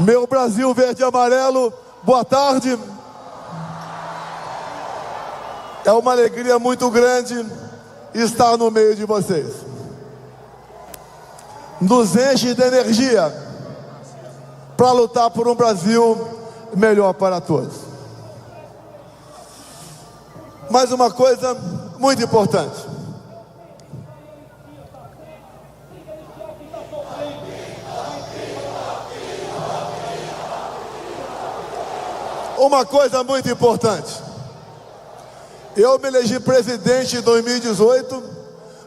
Meu Brasil verde e amarelo, boa tarde. É uma alegria muito grande estar no meio de vocês. Nos enche de energia para lutar por um Brasil melhor para todos. Mas uma coisa muito importante. Uma coisa muito importante. Eu me elegi presidente em 2018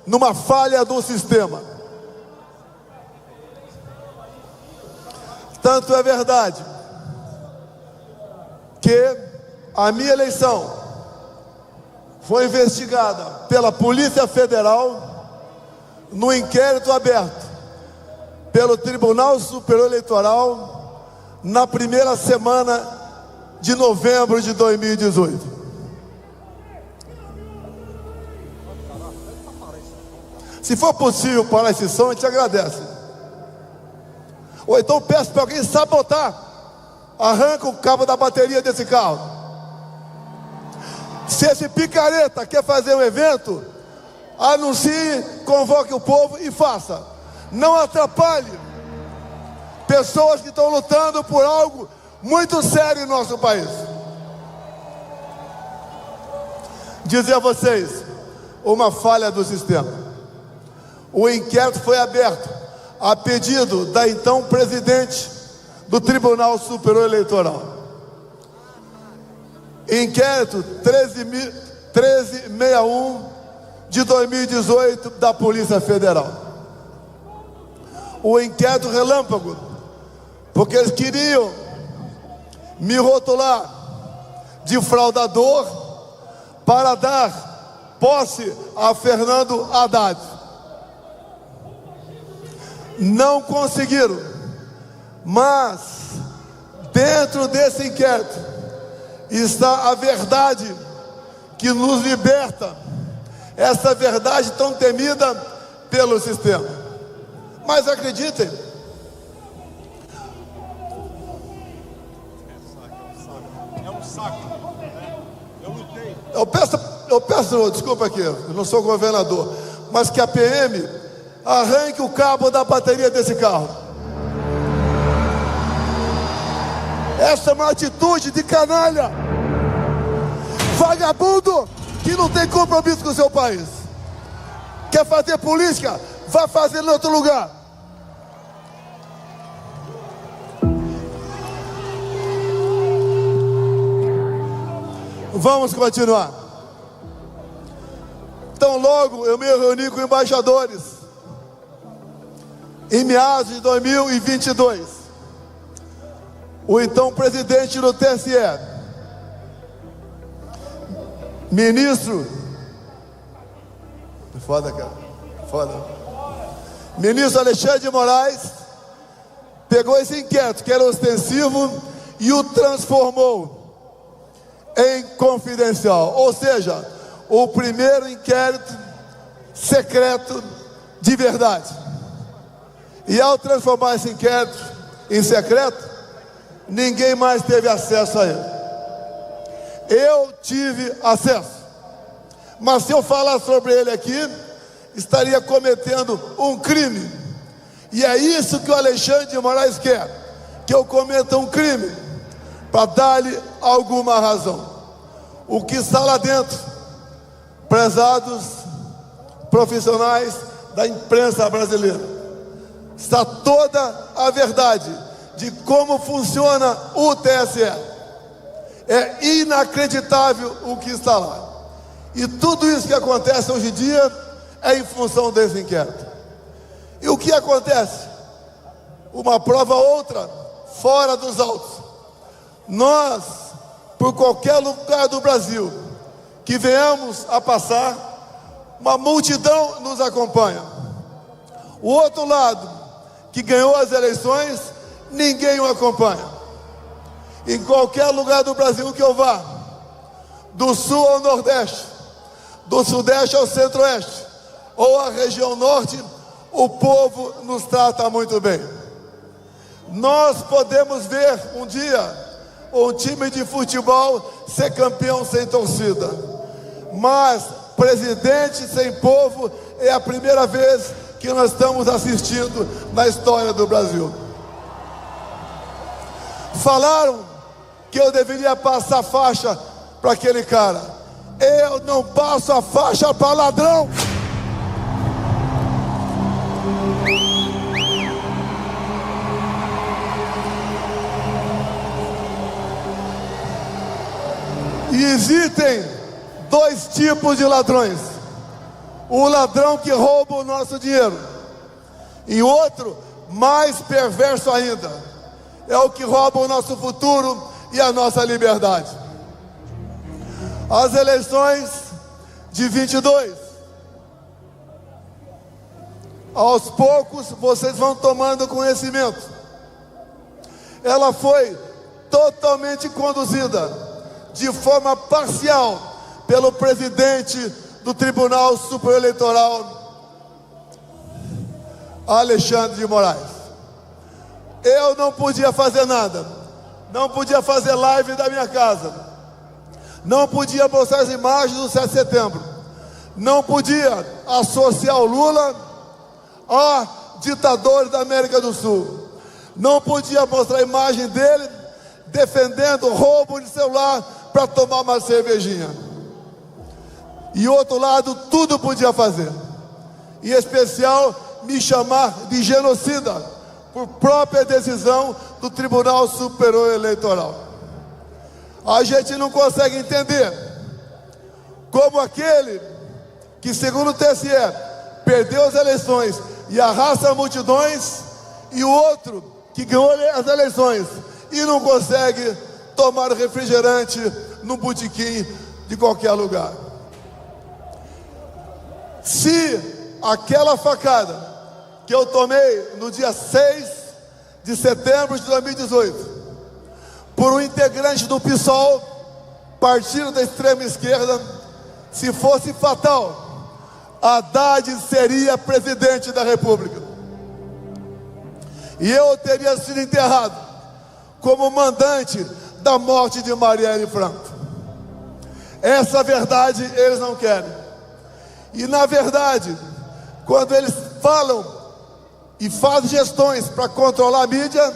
numa falha do sistema. Tanto é verdade que a minha eleição foi investigada pela Polícia Federal no inquérito aberto pelo Tribunal Superior Eleitoral na primeira semana de novembro de 2018. Se for possível parar esse som, a gente agradece. Ou então peço para alguém sabotar. Arranca o cabo da bateria desse carro. Se esse picareta quer fazer um evento, anuncie, convoque o povo e faça. Não atrapalhe pessoas que estão lutando por algo muito sério em nosso país. Dizer a vocês, uma falha do sistema. O inquérito foi aberto a pedido da então presidente do Tribunal Superior Eleitoral. Inquérito 1361 de 2018 da Polícia Federal. O inquérito relâmpago, porque eles queriam me rotular de fraudador para dar posse a Fernando Haddad. Não conseguiram, mas dentro desse inquérito está a verdade que nos liberta, essa verdade tão temida pelo sistema. Mas acreditem, eu peço, desculpa aqui, eu não sou governador, mas que a PM arranque o cabo da bateria desse carro. Essa é uma atitude de canalha, vagabundo que não tem compromisso com o seu país. Quer fazer política? Vá fazer em outro lugar. Vamos continuar. Então logo eu me reuni com embaixadores em meados de 2022, o então presidente do TSE, ministro, foda, cara, foda, ministro Alexandre de Moraes, pegou esse inquérito que era ostensivo e o transformou em confidencial, ou seja, o primeiro inquérito secreto de verdade. E ao transformar esse inquérito em secreto, ninguém mais teve acesso a ele. Eu tive acesso, mas se eu falar sobre ele aqui, estaria cometendo um crime. E é isso que o Alexandre de Moraes quer, que eu cometa um crime, para dar-lhe alguma razão. O que está lá dentro, prezados profissionais da imprensa brasileira, está toda a verdade de como funciona o TSE. É inacreditável o que está lá. E tudo isso que acontece hoje em dia é em função desse inquérito. E o que acontece? Uma prova outra, fora dos autos. Nós, por qualquer lugar do Brasil que venhamos a passar, uma multidão nos acompanha. O outro lado, que ganhou as eleições, ninguém o acompanha. Em qualquer lugar do Brasil que eu vá, do sul ao nordeste, do sudeste ao centro-oeste, ou a região norte, o povo nos trata muito bem. Nós podemos ver um dia um time de futebol ser campeão sem torcida, mas presidente sem povo é a primeira vez que nós estamos assistindo na história do Brasil. Falaram que eu deveria passar faixa para aquele cara. Eu não passo a faixa para ladrão. E existem dois tipos de ladrões: o ladrão que rouba o nosso dinheiro, e outro, mais perverso ainda, é o que rouba o nosso futuro e a nossa liberdade. As eleições de 22, aos poucos vocês vão tomando conhecimento, ela foi totalmente conduzida de forma parcial pelo presidente do Tribunal Superior Eleitoral, Alexandre de Moraes. Eu não podia fazer nada, não podia fazer live da minha casa, não podia mostrar as imagens do 7 de setembro, não podia associar o Lula a ditadores da América do Sul, não podia mostrar a imagem dele defendendo roubo de celular para tomar uma cervejinha. E outro lado, tudo podia fazer, em especial me chamar de genocida, por própria decisão do Tribunal Superior Eleitoral. A gente não consegue entender como aquele que, segundo o TSE, perdeu as eleições e arrasta multidões, e o outro que ganhou as eleições e não consegue tomar refrigerante no botequim de qualquer lugar. Se aquela facada que eu tomei no dia 6 de setembro de 2018 por um integrante do PSOL, partido da extrema esquerda, se fosse fatal, Haddad seria presidente da República e eu teria sido enterrado como mandante da morte de Marielle Franco. Essa verdade eles não querem. E na verdade, quando eles falam e fazem gestões para controlar a mídia,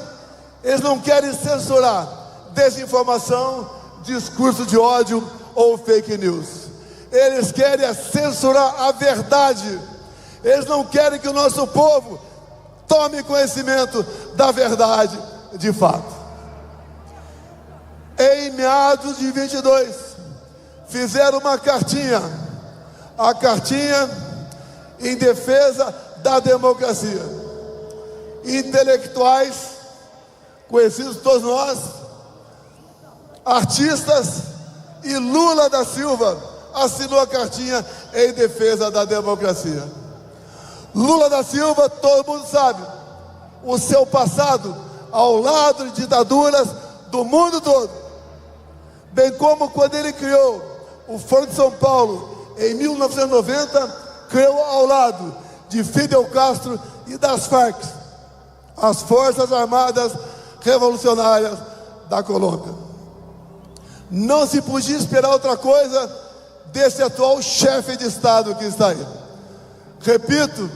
eles não querem censurar desinformação, discurso de ódio ou fake news. Eles querem censurar a verdade. Eles não querem que o nosso povo tome conhecimento da verdade de fato. Em meados de 22, fizeram uma cartinha, a cartinha em defesa da democracia. Intelectuais, conhecidos todos nós, artistas, e Lula da Silva assinou a cartinha em defesa da democracia. Lula da Silva, todo mundo sabe, o seu passado ao lado de ditaduras do mundo todo. Bem como quando ele criou o Foro de São Paulo em 1990, criou ao lado de Fidel Castro e das Farc, as Forças Armadas Revolucionárias da Colômbia. Não se podia esperar outra coisa desse atual chefe de Estado que está aí. Repito,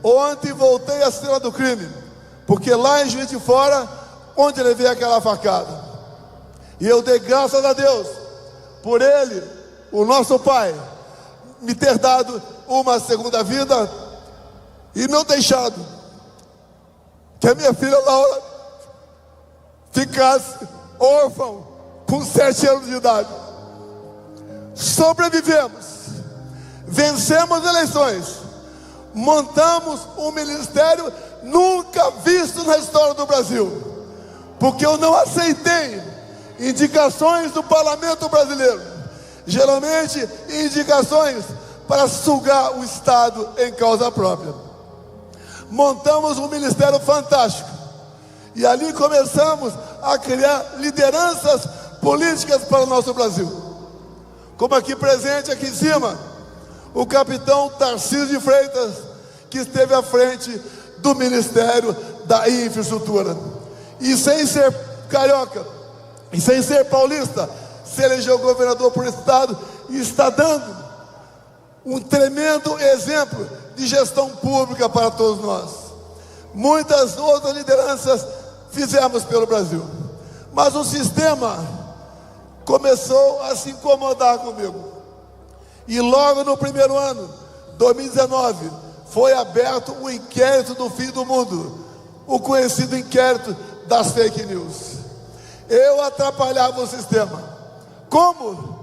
ontem voltei à cena do crime, porque lá em Juiz de Fora, onde levei aquela facada, e eu dei graças a Deus por ele, o nosso pai, me ter dado uma segunda vida e não deixado que a minha filha Laura ficasse órfã com 7 anos de idade. Sobrevivemos, vencemos eleições, montamos um ministério nunca visto na história do Brasil, porque eu não aceitei indicações do parlamento brasileiro, geralmente indicações para sugar o Estado em causa própria. Montamos um ministério fantástico e ali começamos a criar lideranças políticas para o nosso Brasil, como aqui presente, aqui em cima, o capitão Tarcísio de Freitas, que esteve à frente do Ministério da Infraestrutura. e sem ser carioca, e sem ser paulista, se elegeu governador por estado e está dando um tremendo exemplo de gestão pública para todos nós. Muitas outras lideranças fizemos pelo Brasil, mas o sistema começou a se incomodar comigo. E logo no primeiro ano, 2019, foi aberto um inquérito do fim do mundo, o conhecido inquérito das fake news. Eu atrapalhava o sistema. Como?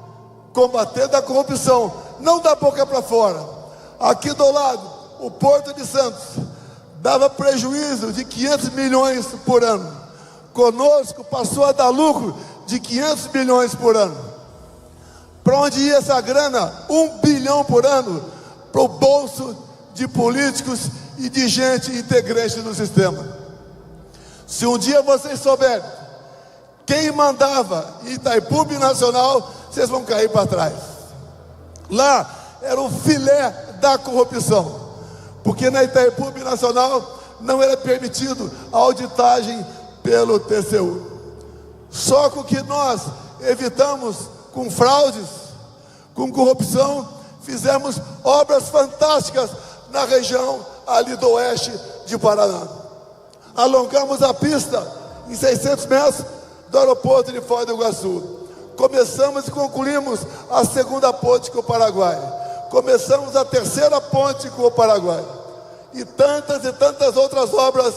Combatendo a corrupção, não da boca para fora. Aqui do lado, o Porto de Santos dava prejuízo de 500 milhões por ano. Conosco passou a dar lucro de 500 milhões por ano. Para onde ia essa grana? 1 bilhão por ano para o bolso de políticos e de gente integrante do sistema. Se um dia vocês souberem quem mandava em Itaipu Binacional, vocês vão cair para trás. Lá era o filé da corrupção, porque na Itaipu Binacional não era permitido a auditagem pelo TCU. Só com que nós evitamos com fraudes, com corrupção, fizemos obras fantásticas na região ali do oeste de Paraná. Alongamos a pista em 600 metros do aeroporto de Foz do Iguaçu. Começamos e concluímos a segunda ponte com o Paraguai. Começamos a terceira ponte com o Paraguai. E tantas outras obras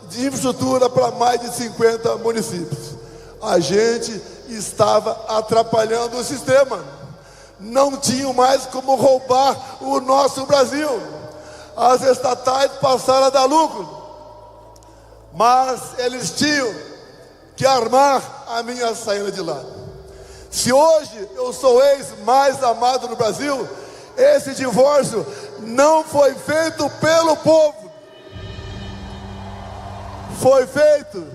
de infraestrutura para mais de 50 municípios. A gente estava atrapalhando o sistema. Não tinham mais como roubar o nosso Brasil. As estatais passaram a dar lucro, mas eles tinham que armar a minha saída de lá. Se hoje eu sou o ex mais amado no Brasil, esse divórcio não foi feito pelo povo, foi feito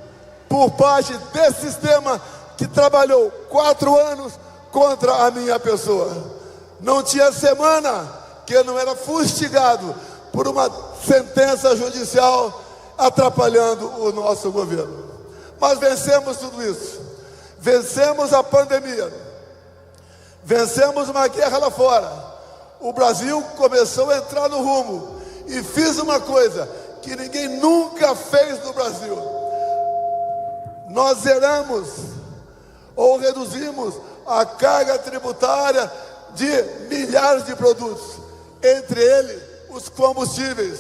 por parte desse sistema que trabalhou 4 anos contra a minha pessoa. Não tinha semana que eu não era fustigado por uma sentença judicial atrapalhando o nosso governo. Mas vencemos tudo isso. Vencemos a pandemia. Vencemos uma guerra lá fora. O Brasil começou a entrar no rumo e fiz uma coisa que ninguém nunca fez no Brasil. Nós zeramos ou reduzimos a carga tributária de milhares de produtos, entre eles os combustíveis,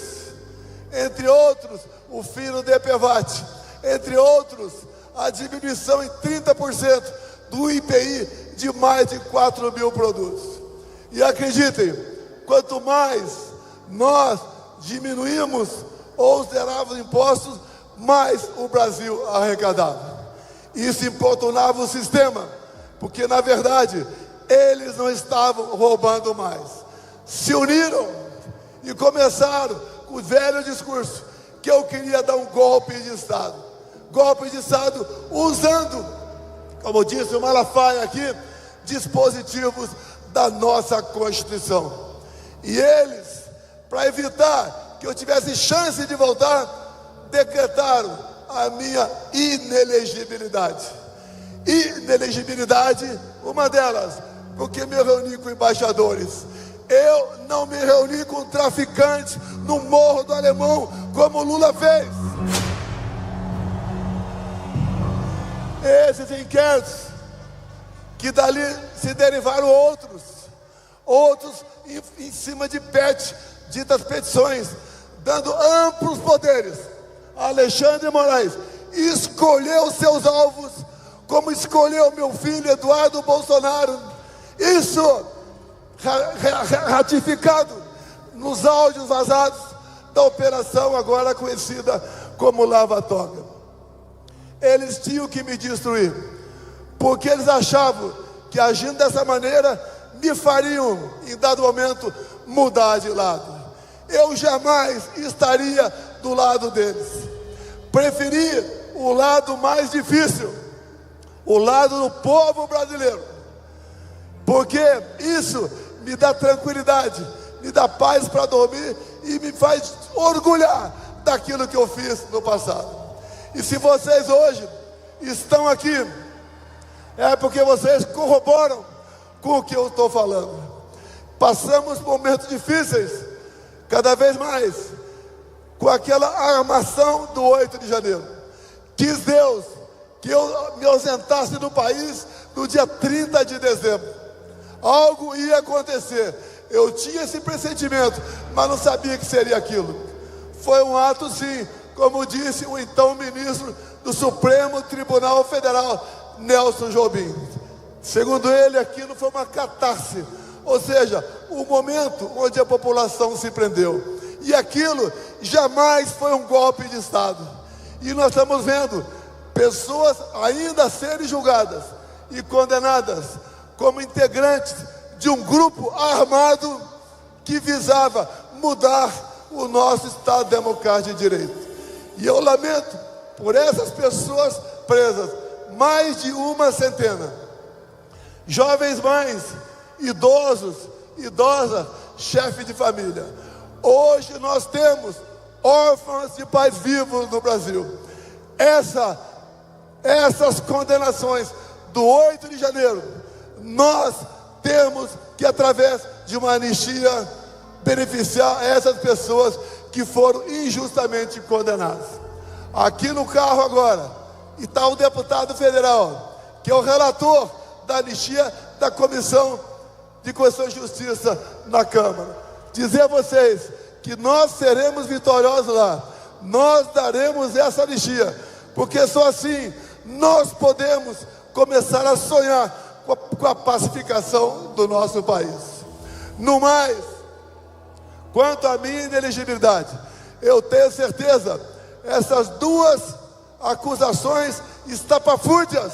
entre outros o fim do DPVAT, entre outros a diminuição em 30% do IPI de mais de 4 mil produtos. E acreditem, quanto mais nós diminuímos ou zerávamos impostos, mais o Brasil arrecadava. Isso importunava o sistema, porque na verdade eles não estavam roubando mais. Se uniram e começaram com o velho discurso que eu queria dar um golpe de Estado. Golpe de Estado usando, como disse o Malafaia aqui, dispositivos da nossa Constituição. E eles, para evitar que eu tivesse chance de voltar, decretaram a minha inelegibilidade. Inelegibilidade, uma delas, porque me reuni com embaixadores. Eu não me reuni com traficantes no Morro do Alemão, como o Lula fez. Esses inquéritos, que dali se derivaram outros em cima de ditas petições, dando amplos poderes. Alexandre de Moraes escolheu seus alvos, como escolheu meu filho Eduardo Bolsonaro. Isso ratificado nos áudios vazados da operação agora conhecida como Lava Toga. Eles tinham que me destruir, porque eles achavam que agindo dessa maneira me fariam, em dado momento, mudar de lado. Eu jamais estaria do lado deles. Preferi o lado mais difícil, o lado do povo brasileiro, porque isso me dá tranquilidade, me dá paz para dormir e me faz orgulhar daquilo que eu fiz no passado. E se vocês hoje estão aqui, é porque vocês corroboram com o que eu estou falando. Passamos momentos difíceis, cada vez mais, com aquela armação do 8 de janeiro. Quis Deus que eu me ausentasse do país no dia 30 de dezembro. Algo ia acontecer. Eu tinha esse pressentimento, mas não sabia que seria aquilo. Foi um ato, sim, como disse o então ministro do Supremo Tribunal Federal, Nelson Jobim. Segundo ele, aquilo foi uma catarse, ou seja, o momento onde a população se prendeu. E aquilo jamais foi um golpe de Estado. E nós estamos vendo pessoas ainda serem julgadas e condenadas como integrantes de um grupo armado que visava mudar o nosso Estado democrático de direito. E eu lamento por essas pessoas presas, mais de uma centena. Jovens mães, idosos, idosas, chefe de família. Hoje nós temos órfãos de pais vivos no Brasil. Essas condenações do 8 de janeiro, nós temos que, através de uma anistia, beneficiar essas pessoas que foram injustamente condenadas. Aqui no carro agora está o deputado federal, que é o relator da anistia da Comissão de Constituição e Justiça na Câmara. Dizer a vocês que nós seremos vitoriosos lá, nós daremos essa anistia, porque só assim nós podemos começar a sonhar com a pacificação do nosso país. No mais, quanto à minha inelegibilidade, eu tenho certeza, essas duas acusações estapafúrdias,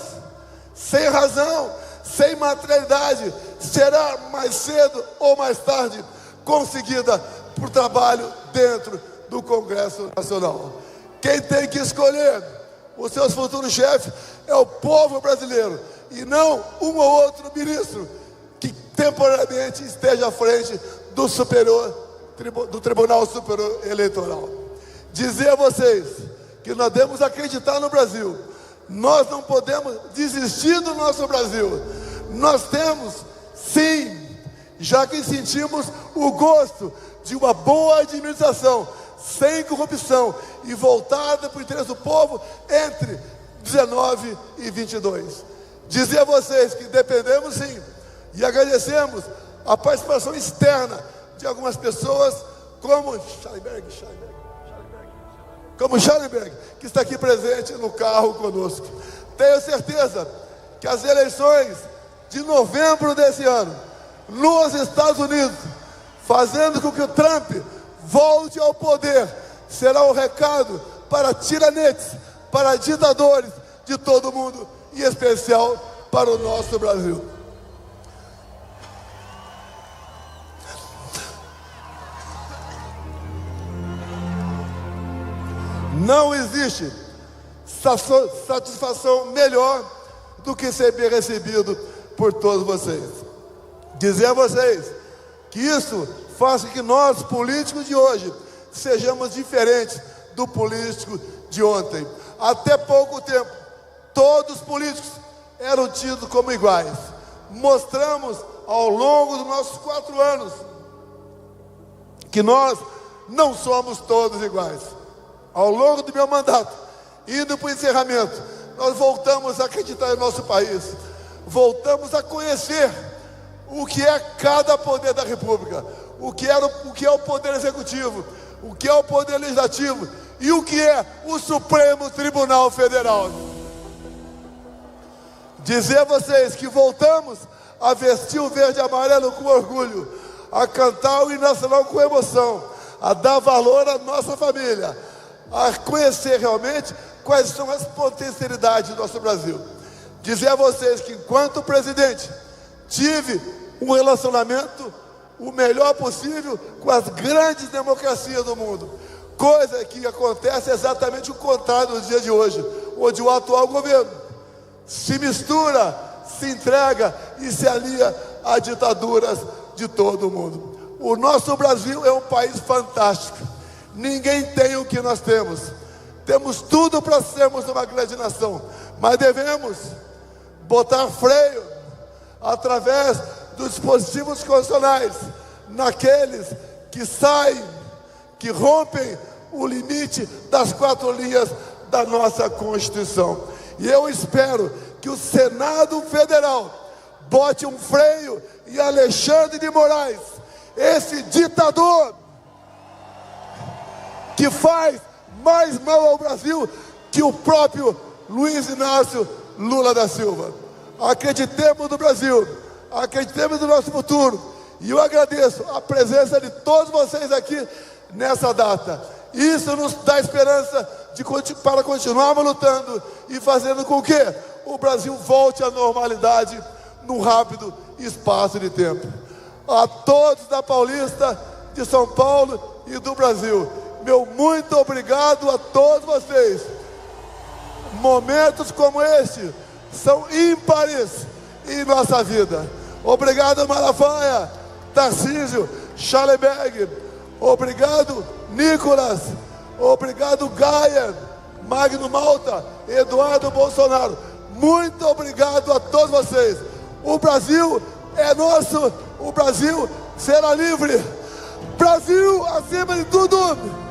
sem razão, sem materialidade, será mais cedo ou mais tarde conseguida por trabalho dentro do Congresso Nacional. Quem tem que escolher os seus futuros chefes é o povo brasileiro, e não um ou outro ministro que temporariamente esteja à frente do Tribunal Superior Eleitoral. Dizer a vocês que nós devemos acreditar no Brasil. Nós não podemos desistir do nosso Brasil. Nós temos, sim, já que sentimos o gosto de uma boa administração, sem corrupção e voltada para o interesse do povo entre 19 e 22. Dizer a vocês que dependemos, sim, e agradecemos a participação externa de algumas pessoas, como Schallenberg, que está aqui presente no carro conosco. Tenho certeza que as eleições de novembro desse ano, nos Estados Unidos, fazendo com que o Trump volte ao poder, será um recado para tiranetes, para ditadores de todo mundo, em especial para o nosso Brasil. Não existe satisfação melhor do que ser bem recebido por todos vocês. Dizer a vocês que isso faz com que nós, políticos de hoje, sejamos diferentes do político de ontem. Até pouco tempo, todos os políticos eram tidos como iguais. Mostramos ao longo dos nossos 4 anos que nós não somos todos iguais. Ao longo do meu mandato, indo para o encerramento, nós voltamos a acreditar em nosso país, voltamos a conhecer o que é cada poder da República, o que é o poder executivo, o que é o poder legislativo e o que é o Supremo Tribunal Federal. Dizer a vocês que voltamos a vestir o verde e amarelo com orgulho, a cantar o hino nacional com emoção, a dar valor à nossa família, a conhecer realmente quais são as potencialidades do nosso Brasil. Dizer a vocês que, enquanto presidente, tive um relacionamento o melhor possível com as grandes democracias do mundo, coisa que acontece exatamente o contrário nos dias de hoje, onde o atual governo se mistura, se entrega e se alia a ditaduras de todo o mundo. O nosso Brasil é um país fantástico. Ninguém tem o que nós temos. Temos tudo para sermos uma grande nação, mas devemos botar freio através dos dispositivos constitucionais naqueles que saem, que rompem o limite das 4 linhas da nossa Constituição. E eu espero que o Senado Federal bote um freio em Alexandre de Moraes, esse ditador que faz mais mal ao Brasil que o próprio Luiz Inácio Lula da Silva. Acreditemos no Brasil, acreditemos no nosso futuro, e eu agradeço a presença de todos vocês aqui nessa data. Isso nos dá esperança para continuarmos lutando e fazendo com que o Brasil volte à normalidade num rápido espaço de tempo. A todos da Paulista, de São Paulo e do Brasil, meu muito obrigado a todos vocês. Momentos como este são ímpares em nossa vida. Obrigado, Malafaia, Tarcísio, Schallenberg. Obrigado, Nicolas. Obrigado, Gaia, Magno Malta, Eduardo Bolsonaro. Muito obrigado a todos vocês. O Brasil é nosso. O Brasil será livre. Brasil acima de tudo.